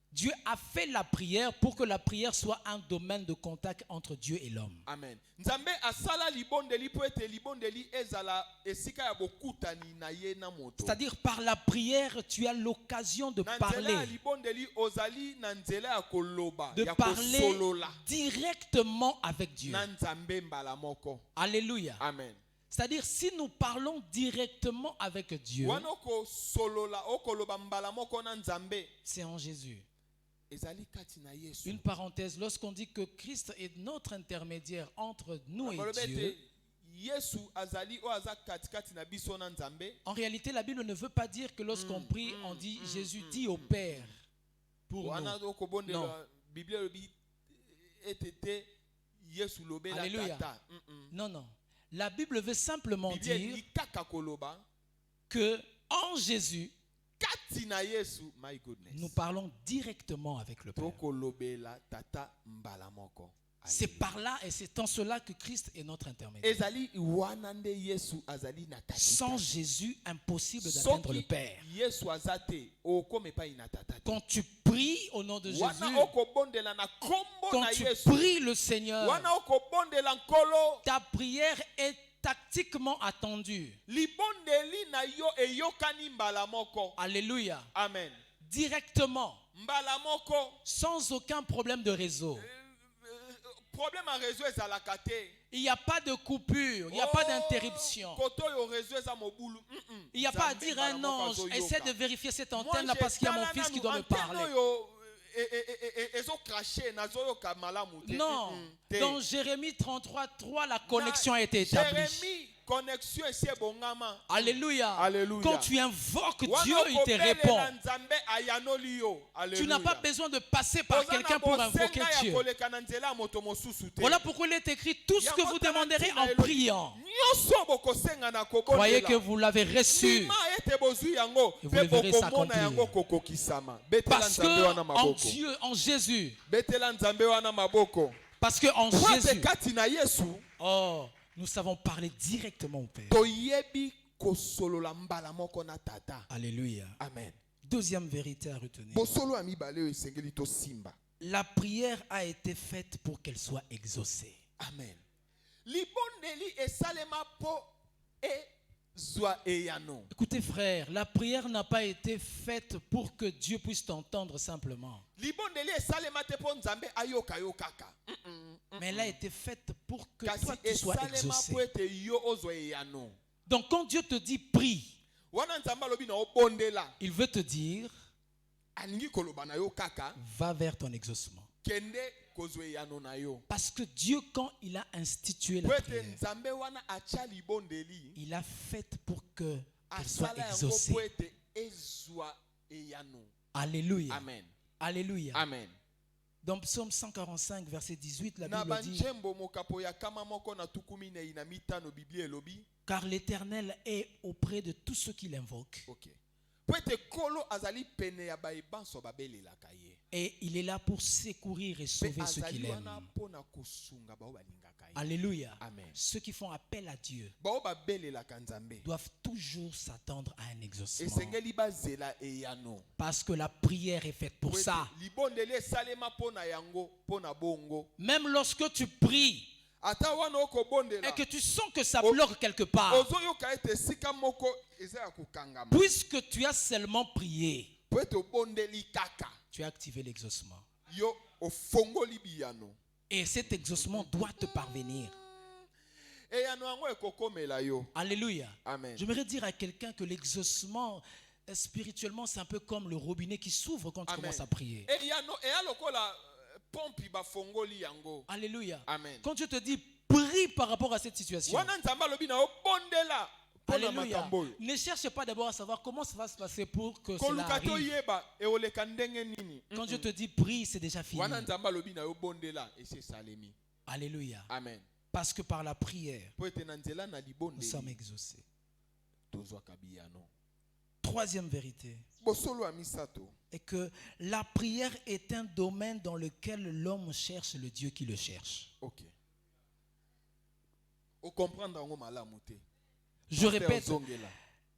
Dieu a fait la prière pour que la prière soit un domaine de contact entre Dieu et l'homme. amen nzambe asala libondeli mpo ete libondeli ezala esika ya bokutani na ye na moto C'est-à-dire par la prière, tu as l'occasion de na nzela ya parler, libondeli ozali na nzela ya koloba de ya parler kosolola directement avec Dieu. na nzambe mbala moko Alléluia. amen C'est-à-dire si nous parlons directement avec Dieu, wana okosolola okoloba mbala moko na nzambe c'est en Jésus. ezali kati na yesu Une parenthèse, lorsqu'on dit que Christ est notre intermédiaire entre nous et Balobi ete Dieu, yesu azali oyo aza katikati na biso na nzambe en réalité, la Bible ne veut pas dire que lorsqu'on prie, on dit Jésus dit au Père pour wana nous. okobondela biblia elobi ete te yesu lobela Alléluia. tata Non, non. La Bible veut simplement biblia dire elingi kaka koloba que en Jésus, kati na yesu my goodness nous parlons directement avec le Père. tokolobela tata mbala moko C'est par là et c'est en cela que Christ est notre intermédiaire. ezali wana nde yesu azali na tata Sans Jésus, impossible d'atteindre le Père. yesu aza te okoma epai na tata te Quand tu pries au nom de Jésus, wana okobondela na kombo quand na tu yesu pries le Seigneur, wana okobondela nkolo ta prière est tactiquement attendue. libondeli na yo eyokani mbala moko Alléluia. amen Directement, mbala moko sans aucun problème de réseau. problème ya réseau ezalaka te Il n'y a pas de coupure, il n'y a pas d'interruption. koto oyo réseau eza mobulu Il n'y a pas à dire un ange, essaie de vérifier cette antenne-là parce qu'il y a mon fils qui doit me parler. Non, dans Jérémie 33:3, la connexion a été établie. connexion esi ebongama. Alléluia. Alléluia. Quand tu invoques Dieu, il te répond. Alléluia. Tu n'as pas besoin de passer par quelqu'un pour invoquer Dieu. Voilà pourquoi il est écrit tout ce que vous demanderez en priant. Croyez que vous l'avez reçu. Et vous le verrez s'accomplir. Parce que en Dieu, en Jésus. Parce que en Jésus. Oh, nous savons parler directement au Père. Alléluia. Amen. Deuxième vérité à retenir. La prière a été faite pour qu'elle soit exaucée. Amen. Écoutez frère, la prière n'a pas été faite pour que Dieu puisse t'entendre simplement. Mais elle a été faite pour que toi tu sois exaucé. Donc quand Dieu te dit prie, il veut te dire va vers ton exaucement. Parce que Dieu, quand il a institué la prière, il a fait pour qu'elle soit exaucée. Alléluia. Amen. Alléluia. Amen. Dans Psaume 145, verset 18, la Bible dit car l'Éternel est auprès de tous ceux qui l'invoquent. Okay. Et il est là pour secourir et Mpe sauver ceux azali qu'il aime. wana mpona kosunga bao balingaka ye. Alléluia. Amen. Ceux qui font appel à Dieu Bao babelelaka Nzambe. doivent toujours s'attendre à un exaucement. Esengeli bazela eyano. Parce que la prière est faite pour Po ete ça. libondeli esalema mpona yango, mpona bongo. Même lorsque tu pries Ata wana okobondela. et que tu sens que ça bloque quelque part, Ozoyoka ete sika moko eza ya kokangama. puisque tu as seulement prié, Po ete obondeli kaka. tu as activé l'exaucement. Yo ofongoli biyano. Et cet exaucement doit te parvenir. Eyano yango ekokomela yo. Alléluia. Amen. J'aimerais dire à quelqu'un que l'exaucement, spirituellement, c'est un peu comme le robinet qui s'ouvre quand tu Amen. commences à prier. Eyano eya lokola pompi bafongoli yango. Alléluia. Amen. Quand je te dis prie par rapport à cette situation. Wana Nzambe alobi na obondela. Pona Alléluia. makambo oyo. Ne cherche pas d'abord à savoir comment ça va se passer pour que cela Koluka to arrive. yeba eoleka ndenge nini. Quand je te dis prie, c'est déjà fini. Wana Nzambe alobi na obondela ese salemi. Alléluia. Amen. Parce que par la prière, Po ete na nzela na nous libondeli. sommes exaucés. Tozwaka biyano. Troisième vérité Bosolo ya misato. est que la prière est un domaine dans lequel l'homme cherche le Dieu qui le cherche. OK. O comprendre ngo malamu te. Je répète, Zongela.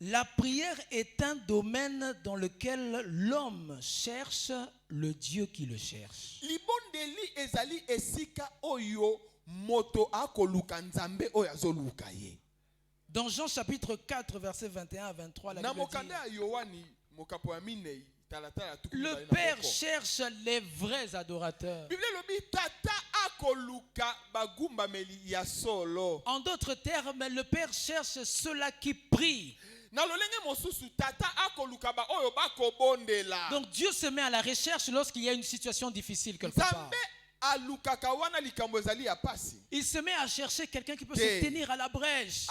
la prière est un domaine dans lequel l'homme cherche le Dieu qui le cherche. Libondeli ezali esika oyo moto akoluka Nzambe oyo azoluka ye. Dans Jean chapitre 4, versets 21 à 23, la Na Bible mokanda ya Yohani mokapo ya minei talatala tuku dit, le bali na Père moko. cherche les vrais adorateurs. Bible lobi tata akoluka bagumbameli ya solo. En d'autres termes, le Père cherche ceux-là qui prient. Na lolenge mosusu tata akoluka ba oyo bakobondela. Donc Dieu se met à la recherche lorsqu'il y a une situation difficile quelque part. Nzambe alukaka wana likambo ezali ya pasi. Il se met à chercher quelqu'un qui peut Te. se tenir à la brèche.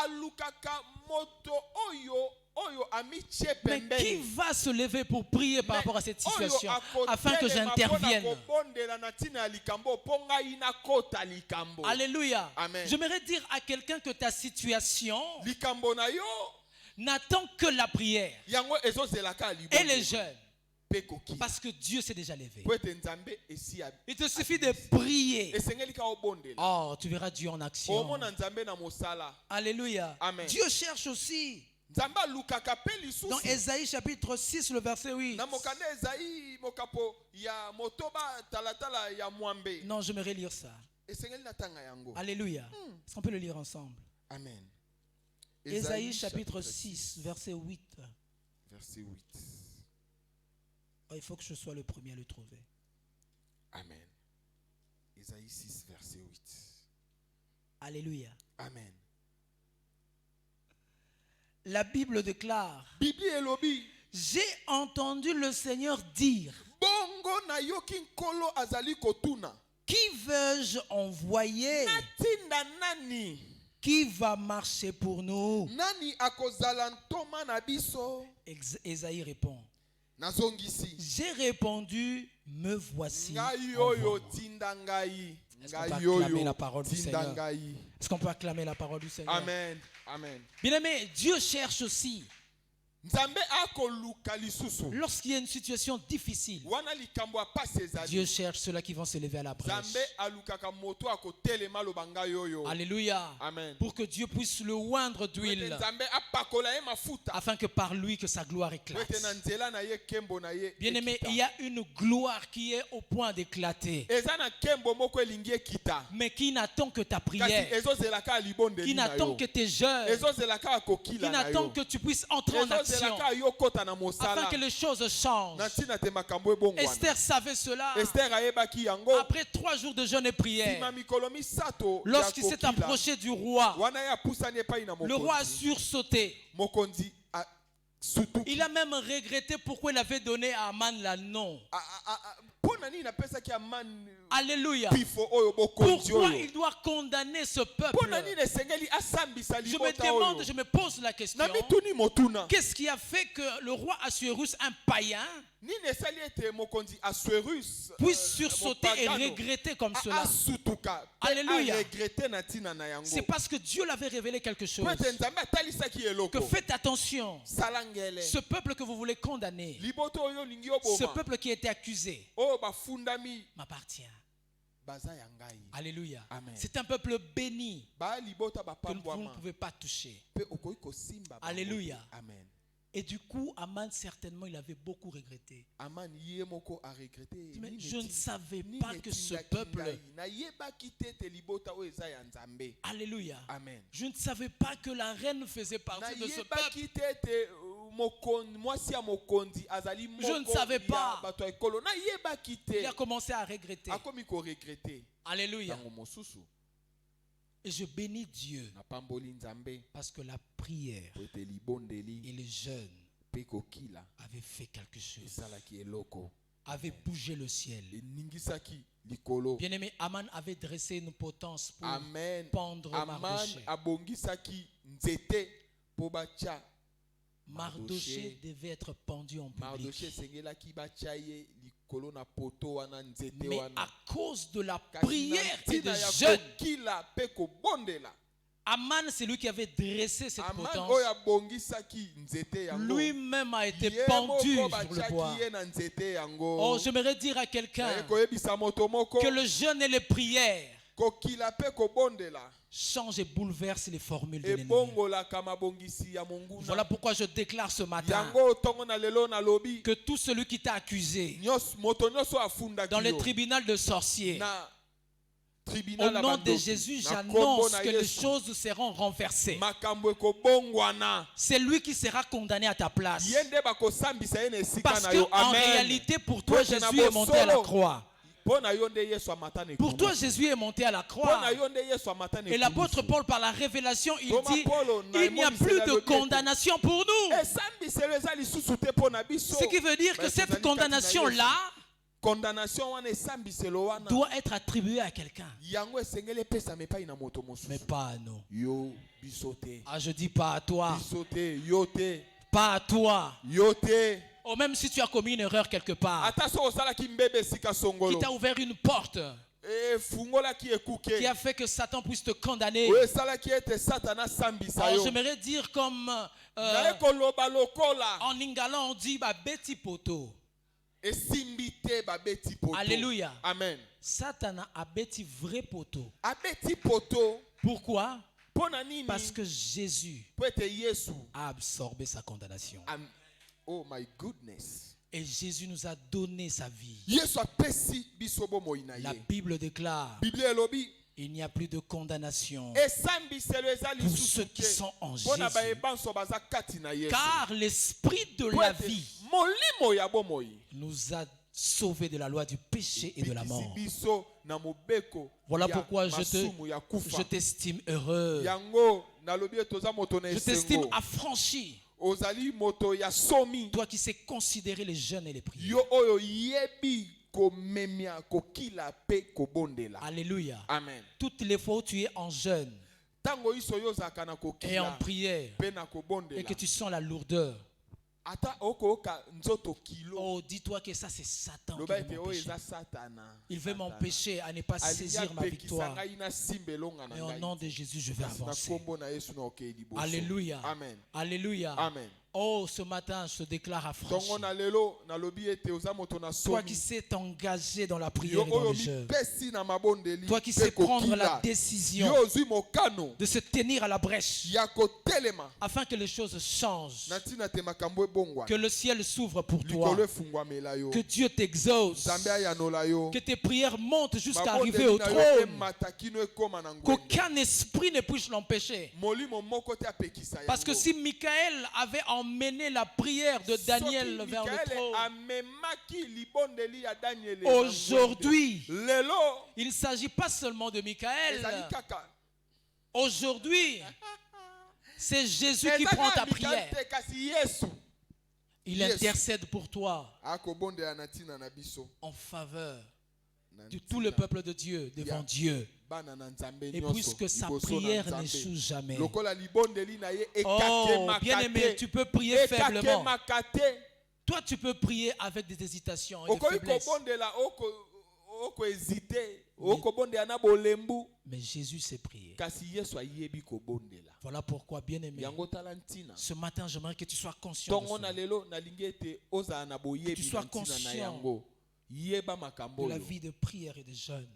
Alukaka moto oyo amiche Mais qui pembeni. va se lever pour prier par rapport à cette Oyo situation akotelema afin que j'intervienne? mpona kobondela na ntina ya likambo mpo ngai nakota likambo. Alléluia. Amen. J'aimerais dire à quelqu'un que ta situation Likambo na yo n'attend que la prière yango ezozelaka et libondo. les jeûnes. Pe koki. Parce que Dieu s'est déjà levé. Po ete Nzambe esi ya. Il te suffit de prier. Esengeli ka obondela. Oh, tu verras Dieu en action. Omona Nzambe na mosala. Alléluia. Amen. Dieu cherche aussi. Nzambe alukaka pe lisusu. Dans Ésaïe chapitre 6, le verset 8. Na mokanda Ezaïe mokapo ya motoba talatala ya mwambe. Non, j'aimerais lire ça. Esengeli na tanga yango. Alléluia. Est-ce qu'on peut le lire ensemble? Amen. Ésaïe chapitre 6, verset 8. Verset 8. Oh, il faut que je sois le premier à le trouver. Amen. Ésaïe 6, verset 8. Alléluia. Amen. La Bible déclare, Bibi elobi. j'ai entendu le Seigneur dire, Bongo na yoki nkolo azali kotuna. qui veux-je envoyer? Natinda nani? Qui va marcher pour nous? Nani akozala ntoma na biso? Ésaïe répond, Nazongisi. j'ai répondu, me voici. Ngai oyo envoie-moi. tinda ngai. Est-ce qu'on peut Ngai acclamer oyo la parole du tinda Seigneur? ngai. Est-ce qu'on peut acclamer la parole du Seigneur? Amen. Amen. Bien-aimé, Dieu cherche aussi, Nzambe akoluka lisusu. lorsqu'il y a une situation difficile, Wana likambo ya pasi ezali. Dieu cherche ceux-là qui vont se lever à la brèche. Nzambe alukaka moto akotelema lobanga yoyo. Alléluia. Amen. Pour que Dieu puisse le oindre d'huile, Nzambe apakola ye mafuta. afin que par lui que sa gloire éclate. Wete na nzela na ye kembo na ye. Bien-aimé, ekita. il y a une gloire qui est au point d'éclater, Eza na kembo moko elingi ekita. mais qui n'attend que ta Kasi prière, ezozelaka libondeli qui na n'attend yo. que tes jeûnes, Ezozelaka akokila qui na n'attend yo. que tu puisses entrer en action, Ezozelaka yo kota na afin mosala. que les choses changent. Na ntina te makambo ebongwana. Esther savait cela. Esther ayebaki yango. Après 3 jours de jeûne et prière, Sima mikolo misato ya lorsqu'il s'est kokila. approché du roi, Wana ye apusani epai na le roi a mokonzi. sursauté. Mokonzi sutuki. Il a même regretté pourquoi il avait donné à Aman la non. Mpo na nini napesaki Amani Alléluia. pifo oyo bokonzi Pourquoi oyo. il doit condamner ce peuple? Pona nini esengeli asambisa Je me libota demande, oyo. je me pose la question. Na mituni motuna. Qu'est-ce qui a fait que le roi Assuérus, un païen, Nini esali ete mokonzi Assuérus puisse sursauter et mopagano, regretter comme cela? asutuka pe Alléluia. aregrete na ntina na yango. C'est parce que Dieu l'avait révélé quelque chose. Po ete nzambe atalisaki Que eloko. faites attention. Salangele. Ce peuple que vous voulez condamner, Liboto oyo olingi ce oboma. peuple qui a été accusé, Oyo bafundami m'appartient. baza ya ngai. Alléluia. Amen. C'est un peuple béni Ba libota que vous ne bapambwama. pouvez pas toucher. Pe okoki kosimba bango. Alléluia. Amen. Et du coup, Aman, certainement, il avait beaucoup regretté. Aman ye moko a regretté. Mais Nini je ne ti- savais nini pas que ce etindaki peuple, ngai. Na yebaki te ete libota oyo eza ya nzambe. Alléluia, Amen. je ne savais pas que la reine faisait Na partie de ce peuple. yebaki te ete mwasi ya mokonzi azali Je ne moko savais ya pas. bato ya ekolo. Na yebaki Il a te. commencé à regretter. Akomi koregrete. Alléluia. Ntango mosusu Et je bénis Dieu napamboli nzambe parce que la prière po ete libondeli et le jeûne mpe kokila avaient fait quelque chose, esalaki eloko. avaient bougé le ciel. Eningisaki likolo. Bien-aimé, Aman avait dressé une potence pour Amen. pendre Aman Mardoché. abongisaki nzete po batya Mardoché devait être pendu en Mardoché public. esengelaki batya ye likolo na poto wana nzete Mais wana. à cause de la Kasi na prière et ntina de ya jeûne, kokila mpe kobondela. Aman, c'est lui qui avait dressé cette Aman potence. oyo abongisaki nzete yango. Lui-même a été Ye pendu moko sur le batyaki bois. ye na nzete yango. Oh, j'aimerais dire à Naye quelqu'un koyebisa moto moko que le jeûne et les prières kokila mpe kobondela changent et bouleversent les formules de l'ennemi. ebongolaka mabongisi ya monguna. Voilà pourquoi je déclare ce matin Yango ntongo na lelo nalobi que tout celui qui t'a accusé moto nyonso afundaki dans les yo tribunaux de sorciers, na au tribunal ya nom de bandoki, Jésus, na kombo j'annonce na que les Yesu, choses seront renversées. makambo ekobongwana C'est lui qui sera condamné à ta place. ye nde bakosambisa ye na esika Parce na que yo. en Amen. réalité, pour toi, Parce que na Jésus est monté à la bosolo, croix. mpo na yo nde yesu amata na Pour ekulusu. toi, Jésus est monté à la Mpo croix. na yo nde yesu amata na Et l'apôtre ekulusu. Paul, par la révélation, il Thomas dit, Paul, na il n'y a emoniseli plus de alobi ete, condamnation pour nous. esambiselo eza lisusu te mpo na biso. Ce qui veut dire que Ba cette tozali kati na condamnation-là Yesu. Condamnation wana esambiselo wana doit être attribuée à quelqu'un, yango esengeli epesama epai na moto mais mosusu. pas à nous. Yo biso te. Ah, je dis pas à toi, Biso te, yo te, pas à toi. yo te. Ou même si tu as commis une erreur quelque part, Ata so osalaki mbebe esika qui songolo. t'a ouvert une porte, Efungolaki ekuke. qui a fait que Satan puisse te condamner. Oyo esalaki ete Satana asambisa Alors, yo. j'aimerais dire comme Naye koloba lokola en lingala on dit bah beti poto. esimbi te babeti poto. Alléluia. Amen. Satan a beti vrai poteau. Abeti poto Pourquoi? mpo na nini? Parce que Jésus Po ete Yesu. a absorbé sa condamnation. Oh my goodness. Et Jésus nous a donné sa vie. Yesu apesi biso bomoi na La ye. Bible déclare, Biblie elobi il n'y a plus de condamnation esambiselo eza pour ceux lisusu qui te sont en mpo na Jésus. bayebanso baza kati na Yesu. Car l'esprit de Po la ete vie molimo ya bomoi nous a sauvés de la loi du péché et de la bikisi mort. biso na mobeko Voilà ya pourquoi masumu ya kufa. je t'estime heureux. Yango nalobi ete oza moto na Je t'estime esengo. affranchi. Ozali moto ya somi. Toi qui sais considérer les jeûnes et les prières. Yo oyo yebi komemia kokila pe kobondela. Alléluia. Amen. Toutes les fois où tu es en jeûne Tango iso yo zaka na et en kokila prière pe na et kobondela. que tu sens la lourdeur, Ata okoka nzoto kilo. oh, dis-toi que ça c'est Satan qui Loba veut ete oyo m'empêcher. eza Satana. Il veut Satana. m'empêcher à ne pas Alingi saisir ma apekisa victoire. ngai na simba elonga na Mais au ngai. nom de Jésus, je vais Kasi na avancer. kombo na Yesu na okei liboso. Alléluia. Amen. Alléluia. Amen. Oh, ce matin, je te déclare affranchi. Tongo na lelo nalobi ete oza moto na Toi qui somi. sais t'engager dans la prière Yo et dans oyo le jeûne. mipesi na mabondeli. Toi qui pe sais prendre la kokila. décision Yo ozwi mokano de se tenir à la brèche ya kotelema afin que les choses changent. na ntina te makambo ebongwana. Que le ciel s'ouvre pour toi. Likolo efungwamela yo. Que Dieu t'exauce. Nzambe ayanola yo. Que tes prières montent jusqu'à Mabondeli arriver au na yo trône. emata kino ekoma na ngwende. Qu'aucun esprit ne puisse l'empêcher. Molimo moko te apekisa yango. Parce que si Michael avait emmené la prière de Daniel Soki vers le Mikaele trône, amemaki libondeli ya Daniel na aujourd'hui, ngwende. Lelo il ne s'agit pas seulement de Michael. ezali kaka. Aujourd'hui, c'est Jésus qui Ezali prend ta ya Mikaele prière. te, kasi Yesu Il Yes. intercède pour toi akobondela na ntina na biso en faveur de tout le peuple de Dieu devant Dieu. Et puisque sa prière n'échoue jamais. Oh, bien-aimé, tu peux prier faiblement. Toi, tu peux prier avec des hésitations et des faiblesses. Mais Jésus sait prier. Voilà pourquoi, bien-aimé, ce matin, j'aimerais que tu sois conscient de cela. Que tu sois conscient de la vie de prière et de jeûne.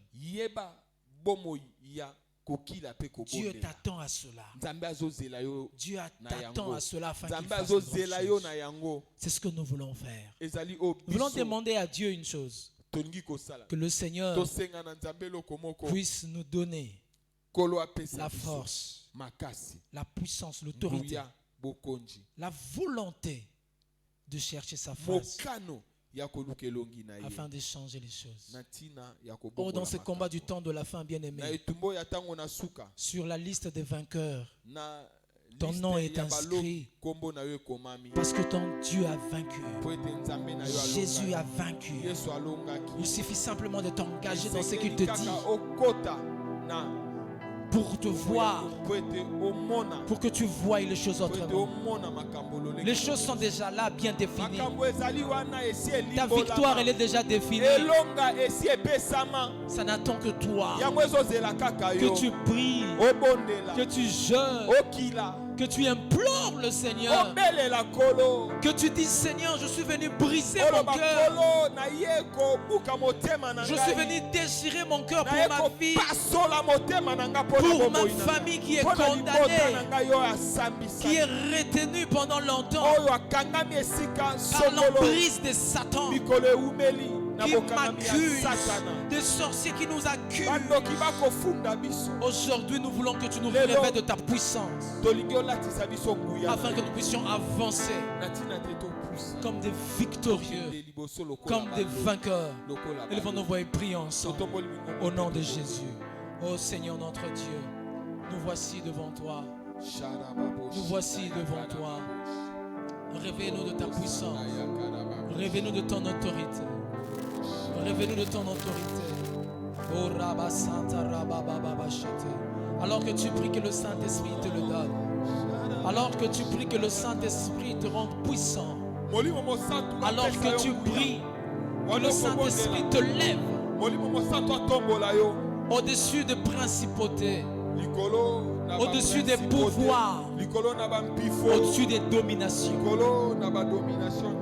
Dieu t'attend à cela. Dieu t'attend à cela afin qu'il fasse de bonnes choses. C'est ce que nous voulons faire. Nous voulons demander à Dieu une chose. Que le Seigneur puisse nous donner la force, la puissance, l'autorité, la volonté de chercher sa face afin de changer les choses. Oh, dans ce combat du temps de la fin, bien-aimé, sur la liste des vainqueurs, ton nom est inscrit parce que ton Dieu a vaincu. Jésus a vaincu. Il suffit simplement de t'engager dans ce qu'il te dit pour te voir, pour que tu voies les choses autrement. Les choses sont déjà là, bien définies. Ta victoire, elle est déjà définie. Ça n'attend que toi. Que tu pries, que tu jeûnes, que tu implores le Seigneur. Que tu dis, Seigneur, je suis venu briser mon cœur. Je suis venu déchirer mon cœur pour ma vie, pour ma famille qui est condamnée, qui est retenue pendant longtemps par l'emprise de Satan, qui m'accuse, des sorciers qui nous accusent. Aujourd'hui, nous voulons que tu nous révèles de ta puissance afin que nous puissions avancer comme des victorieux, comme des vainqueurs. Élevons-nous et prions ensemble au nom de Jésus. Ô Seigneur notre Dieu, nous voici devant toi. Nous voici devant toi. Révèle-nous de ta puissance. Révèle-nous de ton autorité. Révèle-nous de ton autorité. Oh Rabba Santa Rabba Baba Shete. Alors que tu pries que le Saint-Esprit te le donne. Alors que tu pries que le Saint-Esprit te rende puissant. Alors que tu pries que le Saint-Esprit te lève au-dessus des principautés, au-dessus des pouvoirs, au-dessus des dominations.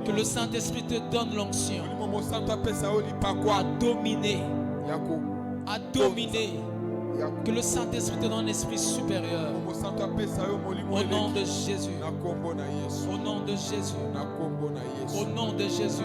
Que le Saint-Esprit te donne l'onction à dominer, à dominer. Que le Saint-Esprit te donne l'esprit supérieur. Au nom de Jésus. Au nom de Jésus. Au nom de Jésus.